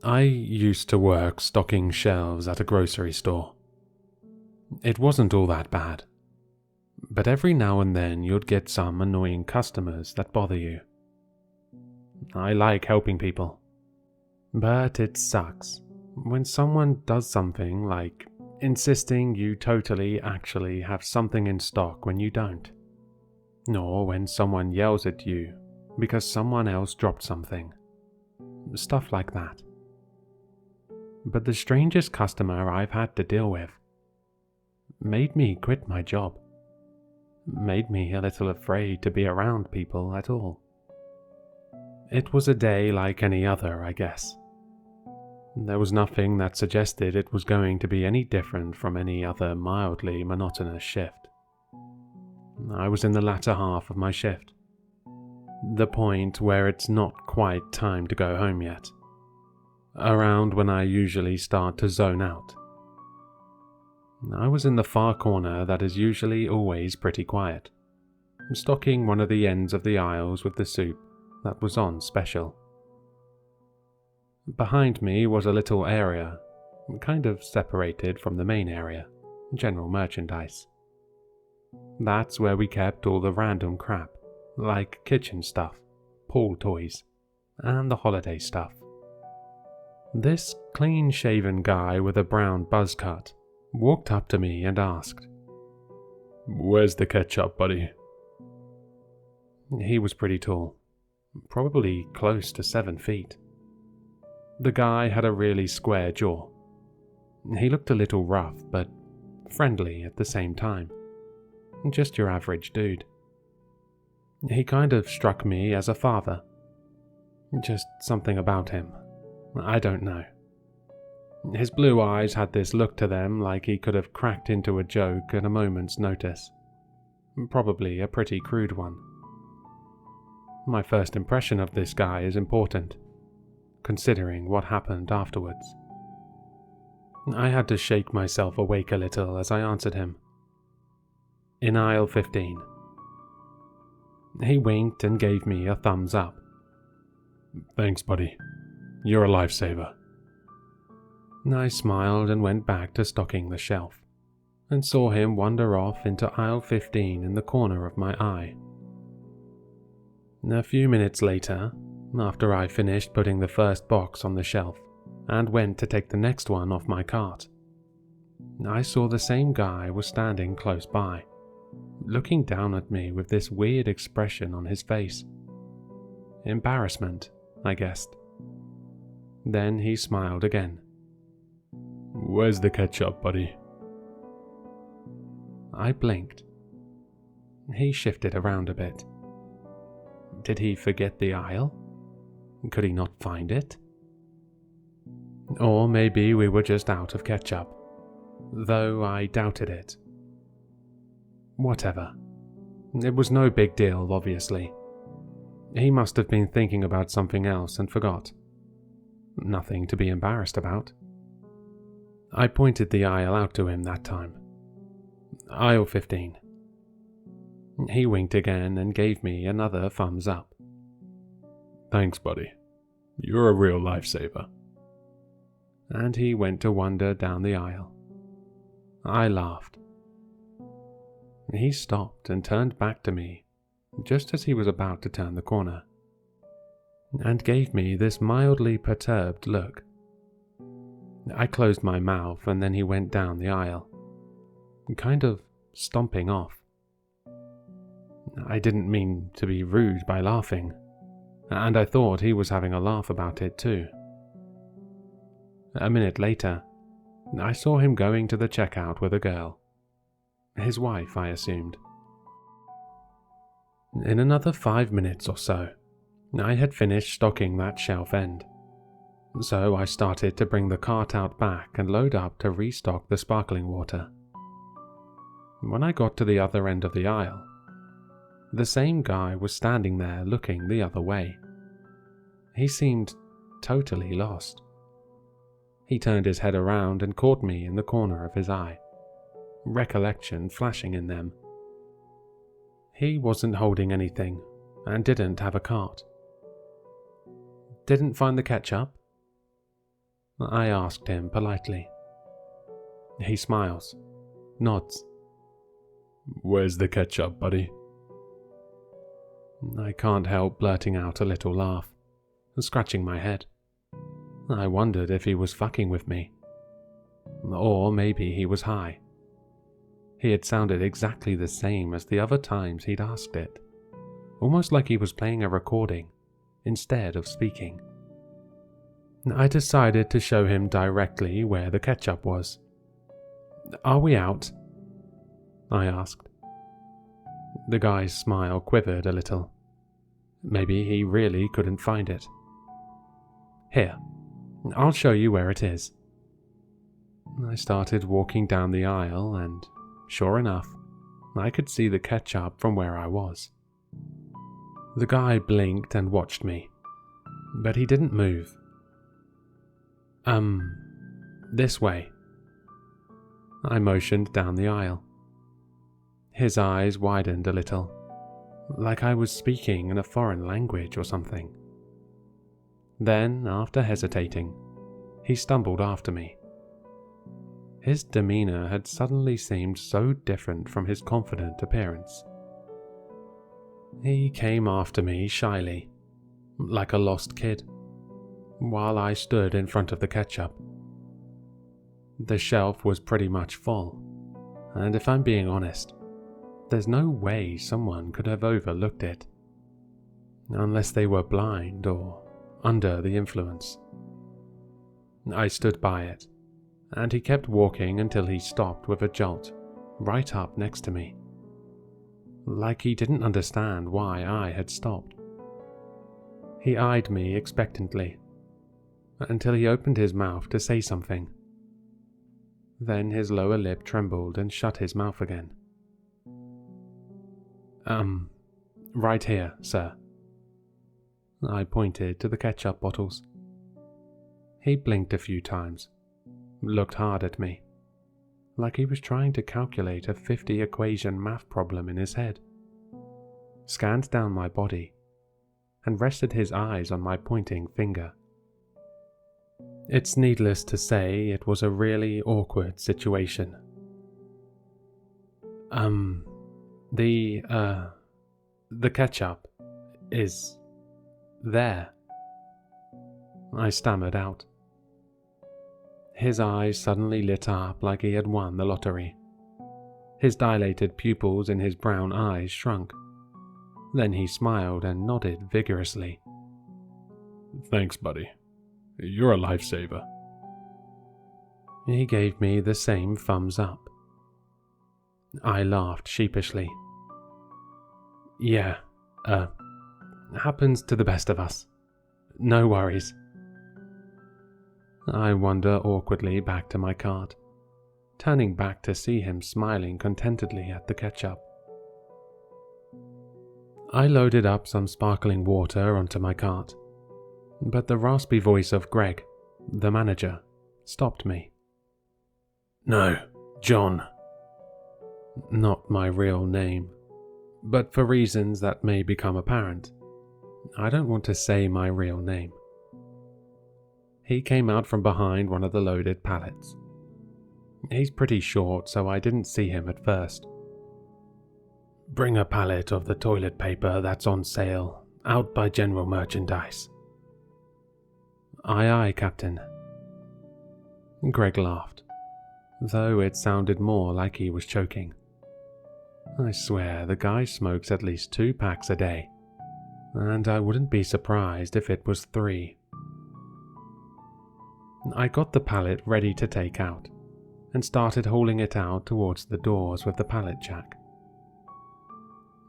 I used to work stocking shelves at a grocery store. It wasn't all that bad, but every now and then you'd get some annoying customers that bother you. I like helping people, but it sucks when someone does something like insisting you totally actually have something in stock when you don't, or when someone yells at you because someone else dropped something. Stuff like that. But the strangest customer I've had to deal with made me quit my job. Made me a little afraid to be around people at all. It was a day like any other, I guess. There was nothing that suggested it was going to be any different from any other mildly monotonous shift. I was in the latter half of my shift, the point where it's not quite time to go home yet, around when I usually start to zone out. I was in the far corner that is usually always pretty quiet, stocking one of the ends of the aisles with the soup that was on special. Behind me was a little area, kind of separated from the main area, general merchandise. That's where we kept all the random crap, like kitchen stuff, pool toys, and the holiday stuff. This clean-shaven guy with a brown buzz cut walked up to me and asked, "Where's the ketchup, buddy?" He was pretty tall, probably close to 7 feet. The guy had a really square jaw. He looked a little rough, but friendly at the same time. Just your average dude. He kind of struck me as a father. Just something about him. I don't know. His blue eyes had this look to them like he could have cracked into a joke at a moment's notice. Probably a pretty crude one. My first impression of this guy is important, considering what happened afterwards. I had to shake myself awake a little as I answered him. "In aisle 15. He winked and gave me a thumbs up. "Thanks, buddy. You're a lifesaver." I smiled and went back to stocking the shelf, and saw him wander off into aisle 15 in the corner of my eye. A few minutes later, after I finished putting the first box on the shelf and went to take the next one off my cart, I saw the same guy was standing close by, looking down at me with this weird expression on his face. Embarrassment, I guessed. Then he smiled again. "Where's the ketchup, buddy?" I blinked. He shifted around a bit. Did he forget the aisle? Could he not find it? Or maybe we were just out of ketchup, though I doubted it. Whatever. It was no big deal, obviously. He must have been thinking about something else and forgot. Nothing to be embarrassed about. I pointed the aisle out to him that time. "Aisle 15. He winked again and gave me another thumbs up. "Thanks, buddy. You're a real lifesaver." And he went to wander down the aisle. I laughed. He stopped and turned back to me just as he was about to turn the corner, and gave me this mildly perturbed look. I closed my mouth and then he went down the aisle, kind of stomping off. I didn't mean to be rude by laughing, and I thought he was having a laugh about it too. A minute later, I saw him going to the checkout with a girl. His wife, I assumed. In another 5 minutes or so, I had finished stocking that shelf end, so I started to bring the cart out back and load up to restock the sparkling water. When I got to the other end of the aisle, the same guy was standing there looking the other way. He seemed totally lost. He turned his head around and caught me in the corner of his eye, recollection flashing in them. He wasn't holding anything and didn't have a cart. "Didn't find the ketchup?" I asked him politely. He smiles, nods. Where's the ketchup, buddy? I can't help blurting out a little laugh, scratching my head. I wondered if he was fucking with me. Or maybe he was high. He had sounded exactly the same as the other times he'd asked it, almost like he was playing a recording instead of speaking. I decided to show him directly where the ketchup was. Are we out? I asked. The guy's smile quivered a little. Maybe he really couldn't find it. Here, I'll show you where it is. I started walking down the aisle and, sure enough, I could see the ketchup from where I was. The guy blinked and watched me, but he didn't move. This way. I motioned down the aisle. His eyes widened a little, like I was speaking in a foreign language or something. Then, after hesitating, he stumbled after me. His demeanor had suddenly seemed so different from his confident appearance. He came after me shyly, like a lost kid, while I stood in front of the ketchup. The shelf was pretty much full, and if I'm being honest, there's no way someone could have overlooked it, unless they were blind or under the influence. I stood by it, and he kept walking until he stopped with a jolt, right up next to me, like he didn't understand why I had stopped. He eyed me expectantly, until he opened his mouth to say something. Then his lower lip trembled and shut his mouth again. Right here, sir. I pointed to the ketchup bottles. He blinked a few times, looked hard at me, like he was trying to calculate a 50-equation math problem in his head, scanned down my body, and rested his eyes on my pointing finger. It's needless to say it was a really awkward situation. The ketchup is there, I stammered out. His eyes suddenly lit up like he had won the lottery. His dilated pupils in his brown eyes shrunk. Then he smiled and nodded vigorously. Thanks, buddy. You're a lifesaver. He gave me the same thumbs up. I laughed sheepishly. Yeah, happens to the best of us. No worries. I wander awkwardly back to my cart, turning back to see him smiling contentedly at the ketchup. I loaded up some sparkling water onto my cart, but the raspy voice of Greg, the manager, stopped me. No, John. Not my real name, but for reasons that may become apparent, I don't want to say my real name. He came out from behind one of the loaded pallets. He's pretty short, so I didn't see him at first. Bring a pallet of the toilet paper that's on sale, out by general merchandise. Aye, aye, Captain. Greg laughed, though it sounded more like he was choking. I swear the guy smokes at least 2 packs a day, and I wouldn't be surprised if it was 3. I got the pallet ready to take out, and started hauling it out towards the doors with the pallet jack.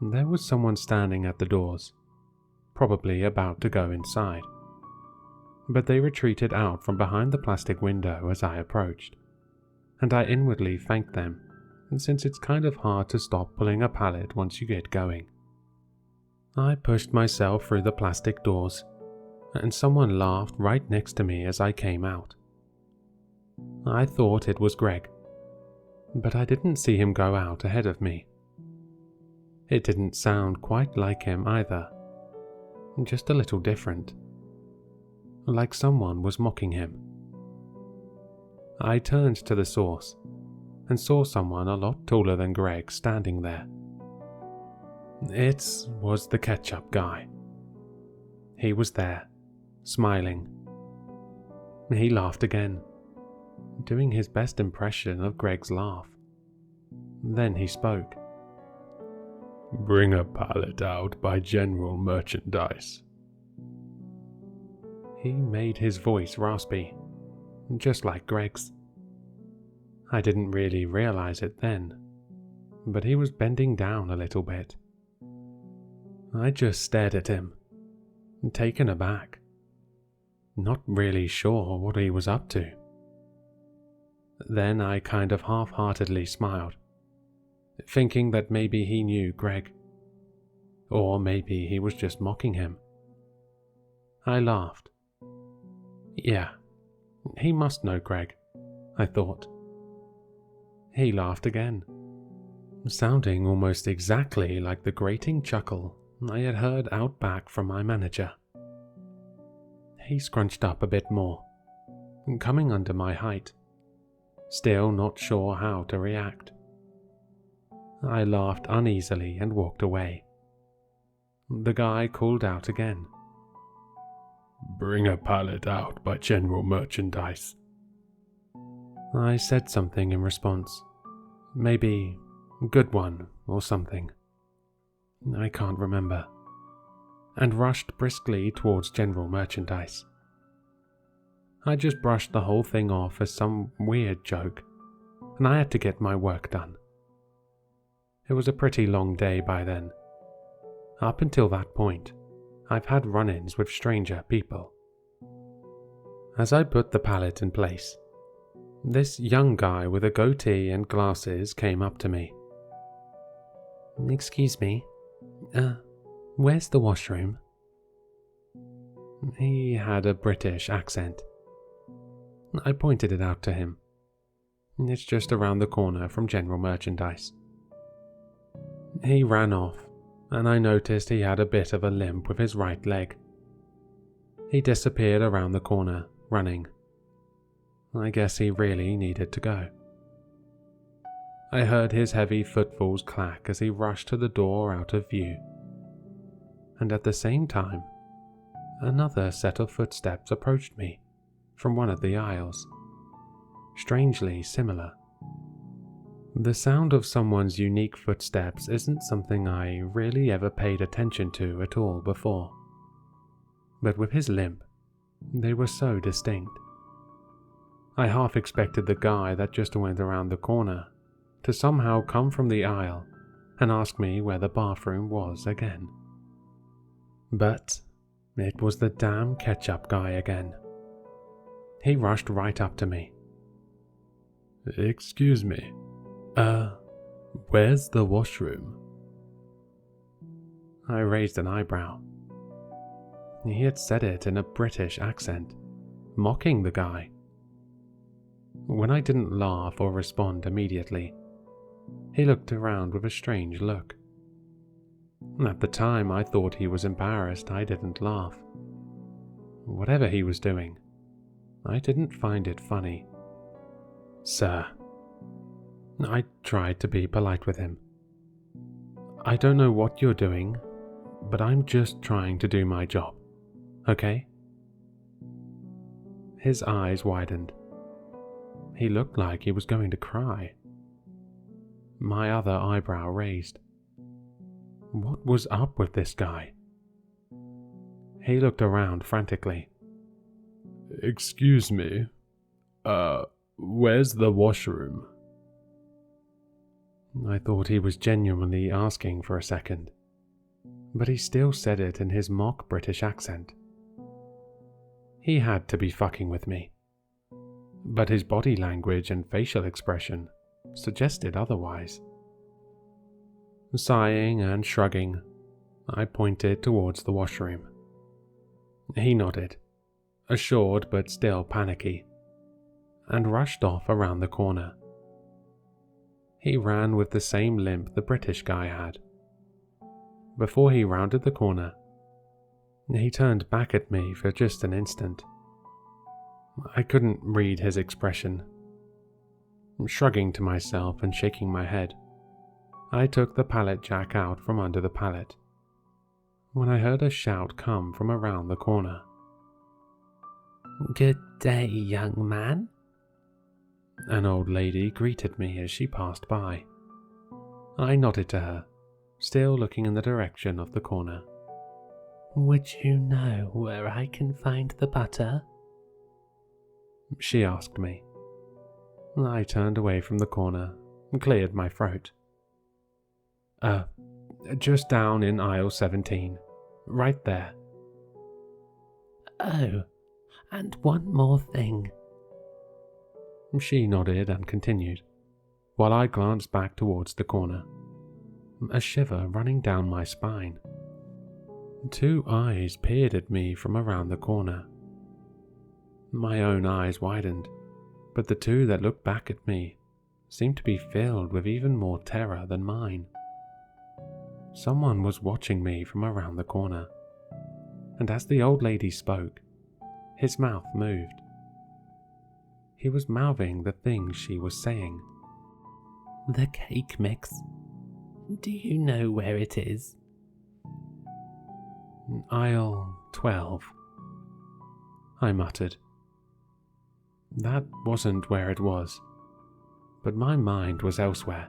There was someone standing at the doors, probably about to go inside, but they retreated out from behind the plastic window as I approached, and I inwardly thanked them, since it's kind of hard to stop pulling a pallet once you get going. I pushed myself through the plastic doors, and someone laughed right next to me as I came out. I thought it was Greg, but I didn't see him go out ahead of me. It didn't sound quite like him either, just a little different, like someone was mocking him. I turned to the source and saw someone a lot taller than Greg standing there. It was the ketchup guy. He was there, smiling. He laughed again, doing his best impression of Greg's laugh. Then he spoke. "Bring a pallet out by general merchandise." He made his voice raspy, just like Greg's. I didn't really realize it then, but he was bending down a little bit. I just stared at him, taken aback, not really sure what he was up to. Then I kind of half-heartedly smiled, thinking that maybe he knew Greg, or maybe he was just mocking him. I laughed. Yeah, he must know Greg, I thought. He laughed again, sounding almost exactly like the grating chuckle I had heard out back from my manager. He scrunched up a bit more, coming under my height, still not sure how to react. I laughed uneasily and walked away. The guy called out again. "Bring a pallet out by general merchandise." I said something in response. Maybe good one or something. I can't remember. And rushed briskly towards general merchandise. I just brushed the whole thing off as some weird joke, and I had to get my work done. It was a pretty long day by then. Up until that point, I've had run-ins with stranger people. As I put the pallet in place, this young guy with a goatee and glasses came up to me. "Excuse me, where's the washroom?" He had a British accent. I pointed it out to him. It's just around the corner from general merchandise. He ran off, and I noticed he had a bit of a limp with his right leg. He disappeared around the corner, running. I guess he really needed to go. I heard his heavy footfalls clack as he rushed to the door out of view. And at the same time, another set of footsteps approached me from one of the aisles, strangely similar. The sound of someone's unique footsteps isn't something I really ever paid attention to at all before. But with his limp, they were so distinct. I half expected the guy that just went around the corner to somehow come from the aisle and ask me where the bathroom was again. But it was the damn ketchup guy again. He rushed right up to me. "Excuse me, where's the washroom?" I raised an eyebrow. He had said it in a British accent, mocking the guy. When I didn't laugh or respond immediately, he looked around with a strange look. At the time, I thought he was embarrassed I didn't laugh. Whatever he was doing, I didn't find it funny. "Sir," I tried to be polite with him. "I don't know what you're doing, but I'm just trying to do my job, okay?" His eyes widened. He looked like he was going to cry. My other eyebrow raised. What was up with this guy? He looked around frantically. "Excuse me, where's the washroom?" I thought he was genuinely asking for a second, but he still said it in his mock British accent. He had to be fucking with me, but his body language and facial expression suggested otherwise. Sighing and shrugging, I pointed towards the washroom. He nodded, assured but still panicky, and rushed off around the corner. He ran with the same limp the British guy had. Before he rounded the corner, he turned back at me for just an instant. I couldn't read his expression, Shrugging to myself and shaking my head, I took the pallet jack out from under the pallet, when I heard a shout come from around the corner. "Good day, young man." An old lady greeted me as she passed by. I nodded to her, still looking in the direction of the corner. "Would you know where I can find the butter?" She asked me. I turned away from the corner and cleared my throat. Just down in aisle 17, right there." "Oh, and one more thing." She nodded and continued, while I glanced back towards the corner, a shiver running down my spine. 2 eyes peered at me from around the corner. My own eyes widened, but the 2 that looked back at me seemed to be filled with even more terror than mine. Someone was watching me from around the corner, and as the old lady spoke, his mouth moved. He was mouthing the things she was saying. "The cake mix. Do you know where it is?" "Aisle 12, I muttered. That wasn't where it was, but my mind was elsewhere.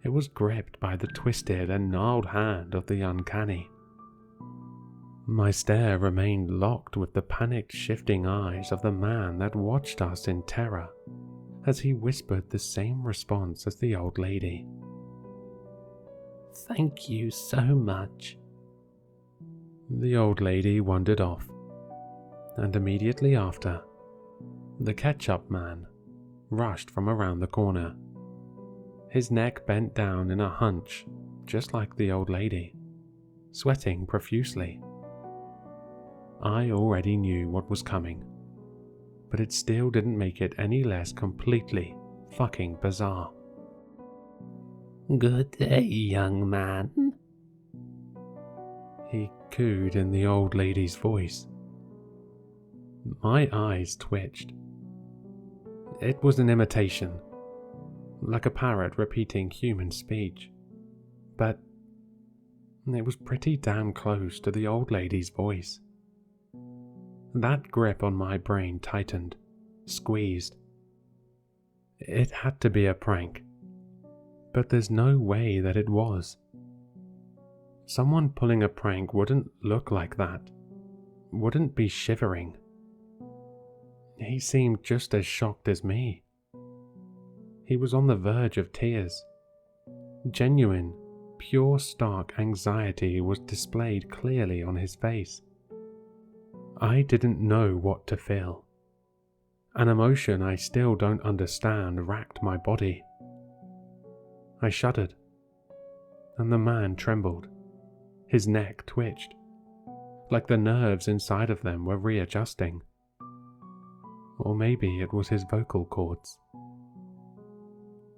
It was gripped by the twisted and gnarled hand of the uncanny. My stare remained locked with the panicked shifting eyes of the man that watched us in terror as he whispered the same response as the old lady. "Thank you so much." The old lady wandered off, and immediately after, the ketchup man rushed from around the corner, his neck bent down in a hunch just like the old lady, sweating profusely. I already knew what was coming, but it still didn't make it any less completely fucking bizarre. "Good day, young man." He cooed in the old lady's voice. My eyes twitched. It was an imitation, like a parrot repeating human speech, but it was pretty damn close to the old lady's voice. That grip on my brain tightened, squeezed. It had to be a prank, but there's no way that it was. Someone pulling a prank wouldn't look like that, wouldn't be shivering. He seemed just as shocked as me. He was on the verge of tears. Genuine, pure stark anxiety was displayed clearly on his face. I didn't know what to feel. An emotion I still don't understand racked my body. I shuddered, and the man trembled. His neck twitched, like the nerves inside of them were readjusting. Or maybe it was his vocal cords.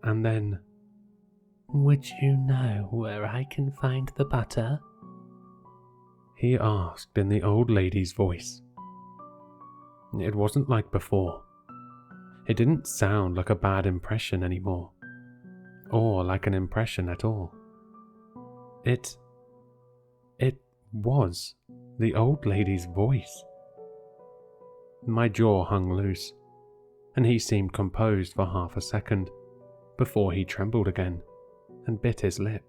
And then, "Would you know where I can find the butter?" he asked in the old lady's voice. It wasn't like before. It didn't sound like a bad impression anymore, or like an impression at all. It was the old lady's voice. My jaw hung loose, and he seemed composed for half a second before he trembled again and bit his lip.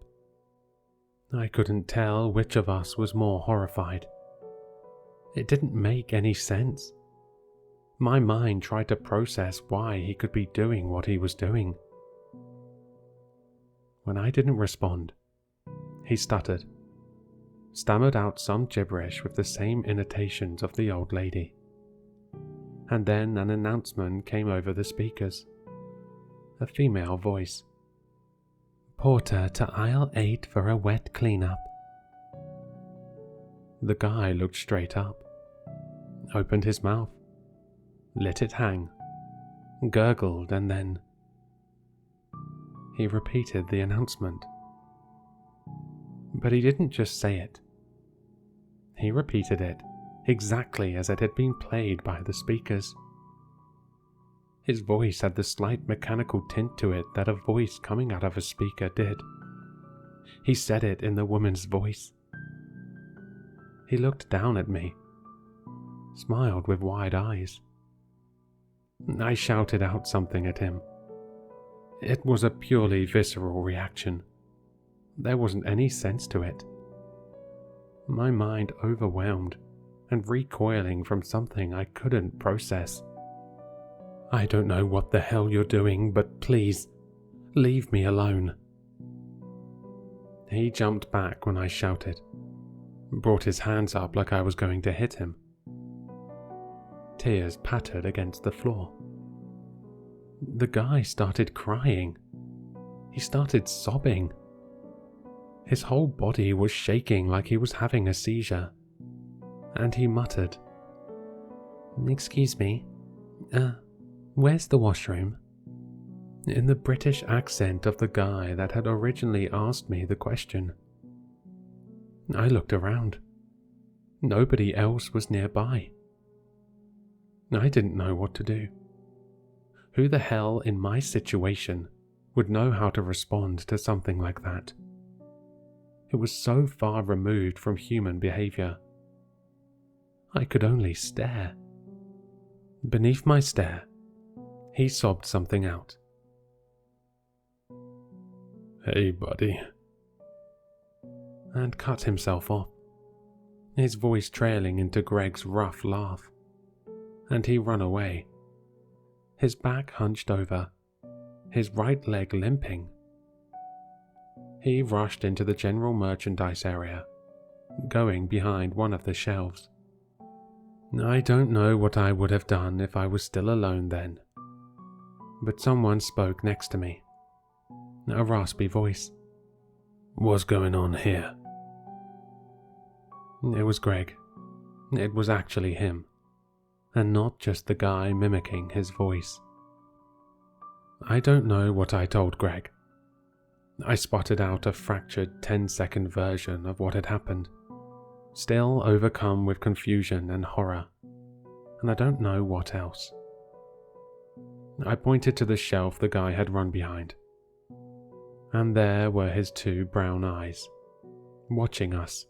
I couldn't tell which of us was more horrified. It didn't make any sense. My mind tried to process why he could be doing what he was doing. When I didn't respond, he stuttered, stammered out some gibberish with the same intonations of the old lady. And then an announcement came over the speakers. A female voice. "Porter to aisle 8 for a wet cleanup." The guy looked straight up, opened his mouth, let it hang, gurgled, and then he repeated the announcement. But he didn't just say it. He repeated it exactly as it had been played by the speakers. His voice had the slight mechanical tint to it that a voice coming out of a speaker did. He said it in the woman's voice. He looked down at me, smiled with wide eyes. I shouted out something at him. It was a purely visceral reaction. There wasn't any sense to it. My mind overwhelmed and recoiling from something I couldn't process. I don't know what the hell you're doing, but please, leave me alone. He jumped back when I shouted, brought his hands up like I was going to hit him. Tears pattered against the floor. The guy started crying. He started sobbing. His whole body was shaking like he was having a seizure. And he muttered, "Excuse me, where's the washroom?" in the British accent of the guy that had originally asked me the question. I looked around. Nobody else was nearby. I didn't know what to do. Who the hell in my situation would know how to respond to something like that? It was so far removed from human behavior. I could only stare. Beneath my stare, he sobbed something out. "Hey, buddy," and cut himself off, his voice trailing into Greg's rough laugh, and he ran away, his back hunched over, his right leg limping. He rushed into the general merchandise area, going behind one of the shelves. I don't know what I would have done if I was still alone then, but someone spoke next to me, a raspy voice. "What's going on here?" It was Greg. It was actually him, and not just the guy mimicking his voice. I don't know what I told Greg. I spotted out a fractured 10-second version of what had happened, still overcome with confusion and horror, and I don't know what else. I pointed to the shelf the guy had run behind, and there were his two brown eyes, watching us.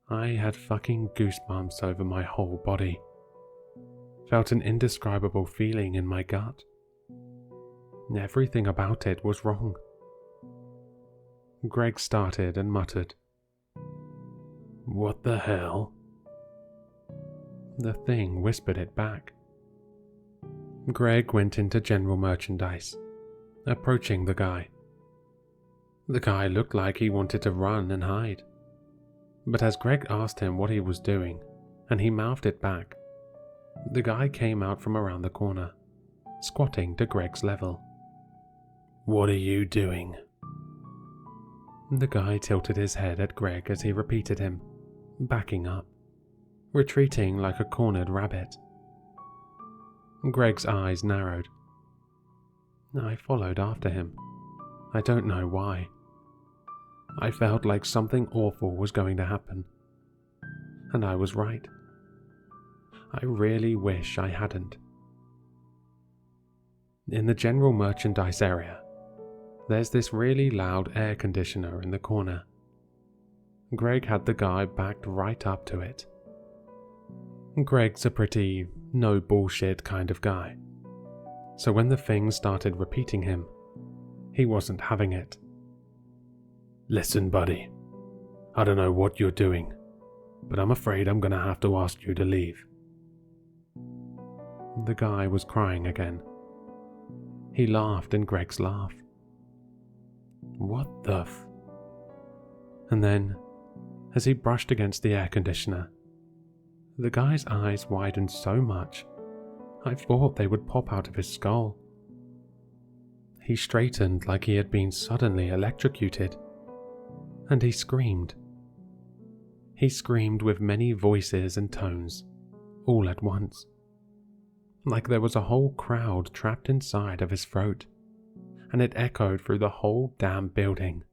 I had fucking goosebumps over my whole body, felt an indescribable feeling in my gut. Everything about it was wrong. Greg started and muttered, "What the hell?" The thing whispered it back. Greg went into general merchandise, approaching the guy. The guy looked like he wanted to run and hide, but as Greg asked him what he was doing, and he mouthed it back, the guy came out from around the corner, squatting to Greg's level. "What are you doing?" The guy tilted his head at Greg as he repeated him, backing up, retreating like a cornered rabbit. Greg's eyes narrowed. I followed after him. I don't know why. I felt like something awful was going to happen. And I was right. I really wish I hadn't. In the general merchandise area, there's this really loud air conditioner in the corner. Greg had the guy backed right up to it. Greg's a pretty no bullshit kind of guy, so when the thing started repeating him, he wasn't having it. "Listen, buddy, I don't know what you're doing, but I'm afraid I'm gonna have to ask you to leave." The guy was crying again. He laughed in Greg's laugh. What the f... And then, as he brushed against the air conditioner, the guy's eyes widened so much, I thought they would pop out of his skull. He straightened like he had been suddenly electrocuted, and he screamed. He screamed with many voices and tones, all at once, like there was a whole crowd trapped inside of his throat, and it echoed through the whole damn building.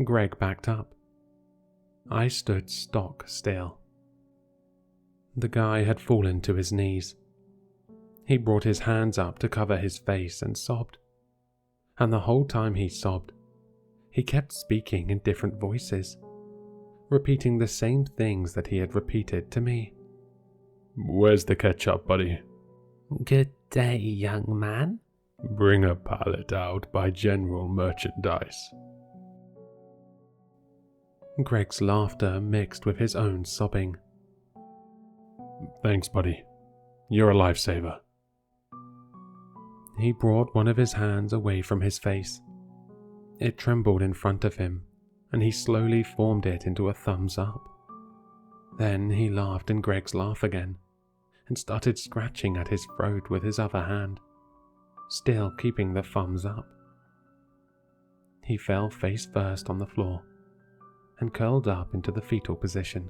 Greg backed up. I stood stock still. The guy had fallen to his knees, He brought his hands up to cover his face and sobbed. And the whole time he sobbed, he kept speaking in different voices, repeating the same things that he had repeated to me. Where's the ketchup, buddy? Good day, young man. Bring a pallet out by general merchandise. Greg's laughter mixed with his own sobbing. Thanks, buddy. You're a lifesaver. He brought one of his hands away from his face. It trembled in front of him, and he slowly formed it into a thumbs up. Then he laughed in Greg's laugh again, and started scratching at his throat with his other hand, still keeping the thumbs up. He fell face first on the floor, and curled up into the fetal position.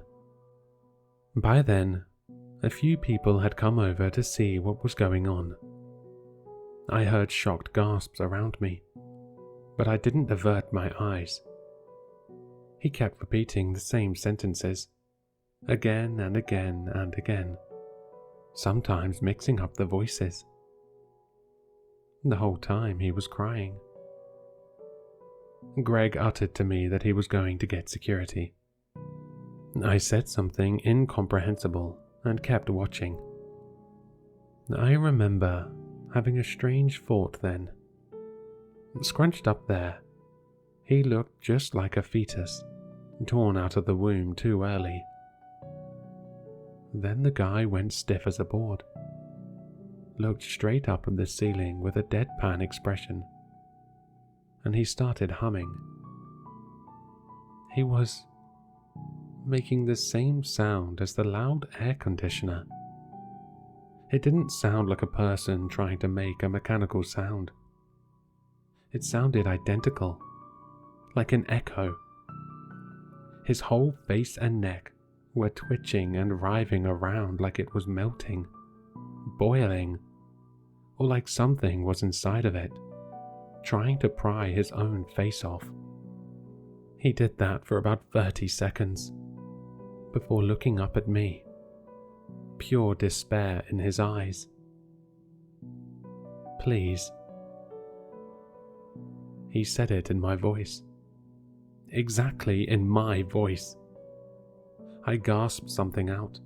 By then, a few people had come over to see what was going on. I heard shocked gasps around me, but I didn't avert my eyes. He kept repeating the same sentences, again and again and again, sometimes mixing up the voices. The whole time he was crying. Greg uttered to me that he was going to get security. I said something incomprehensible and kept watching. I remember having a strange thought then. Scrunched up there, he looked just like a fetus, torn out of the womb too early. Then the guy went stiff as a board, looked straight up at the ceiling with a deadpan expression, and he started humming. He was making the same sound as the loud air conditioner. It didn't sound like a person trying to make a mechanical sound. It sounded identical, like an echo. His whole face and neck were twitching and writhing around like it was melting, boiling, or like something was inside of it, trying to pry his own face off. He did that for about 30 seconds, before looking up at me, pure despair in his eyes. Please. He said it in my voice. Exactly in my voice. I gasped something out,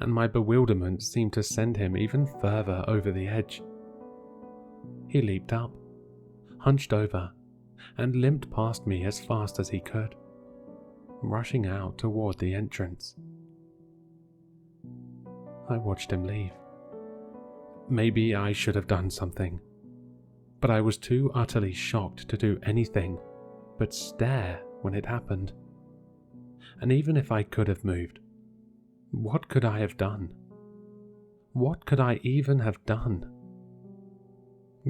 and my bewilderment seemed to send him even further over the edge. He leaped up, hunched over, and limped past me as fast as he could, rushing out toward the entrance. I watched him leave. Maybe I should have done something, but I was too utterly shocked to do anything but stare when it happened. And even if I could have moved, what could I have done? What could I even have done?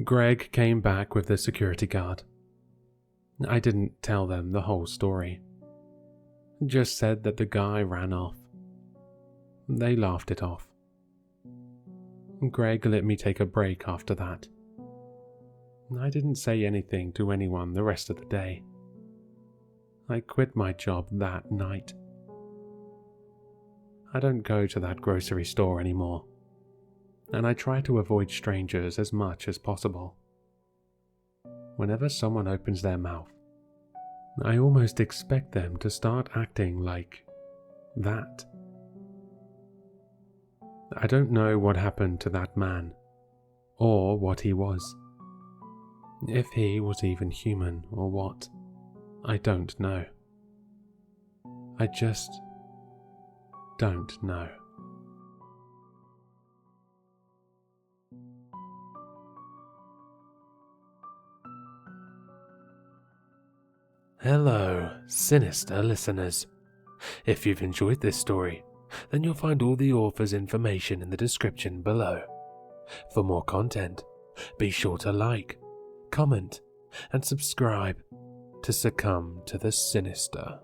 Greg came back with the security guard. I didn't tell them the whole story. Just said that the guy ran off. They laughed it off. Greg let me take a break after that. I didn't say anything to anyone the rest of the day. I quit my job that night. I don't go to that grocery store anymore, and I try to avoid strangers as much as possible. Whenever someone opens their mouth, I almost expect them to start acting like that. I don't know what happened to that man, or what he was. If he was even human or what, I don't know. I just don't know. Hello, Sinister listeners. If you've enjoyed this story, then you'll find all the author's information in the description below. For more content, be sure to like, comment, and subscribe to succumb to the sinister.